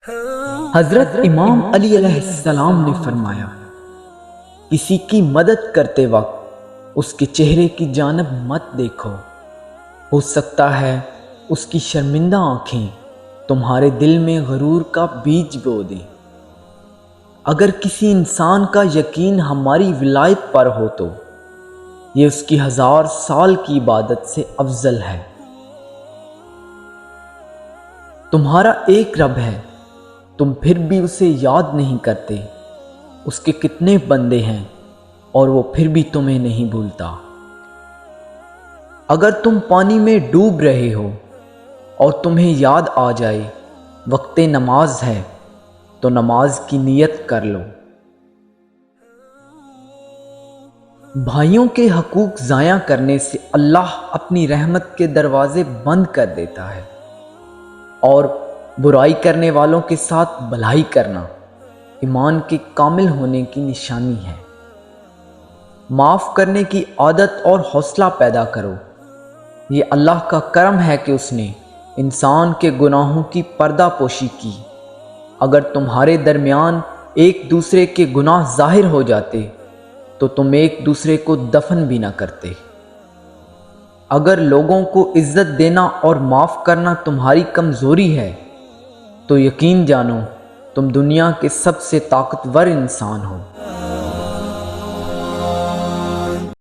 حضرت امام علی علیہ السلام نے فرمایا، کسی کی مدد کرتے وقت اس کے چہرے کی جانب مت دیکھو، ہو سکتا ہے اس کی شرمندہ آنکھیں تمہارے دل میں غرور کا بیج بو دیں۔ اگر کسی انسان کا یقین ہماری ولایت پر ہو تو یہ اس کی 1000 سال کی عبادت سے افضل ہے۔ تمہارا ایک رب ہے، تم پھر بھی اسے یاد نہیں کرتے۔ اس کے کتنے بندے ہیں اور وہ پھر بھی تمہیں نہیں بھولتا۔ اگر تم پانی میں ڈوب رہے ہو اور تمہیں یاد آ جائے وقت نماز ہے تو نماز کی نیت کر لو۔ بھائیوں کے حقوق ضائع کرنے سے اللہ اپنی رحمت کے دروازے بند کر دیتا ہے، اور برائی کرنے والوں کے ساتھ بھلائی کرنا ایمان کے کامل ہونے کی نشانی ہے۔ معاف کرنے کی عادت اور حوصلہ پیدا کرو۔ یہ اللہ کا کرم ہے کہ اس نے انسان کے گناہوں کی پردہ پوشی کی۔ اگر تمہارے درمیان ایک دوسرے کے گناہ ظاہر ہو جاتے تو تم ایک دوسرے کو دفن بھی نہ کرتے۔ اگر لوگوں کو عزت دینا اور معاف کرنا تمہاری کمزوری ہے تو یقین جانو تم دنیا کے سب سے طاقتور انسان ہو۔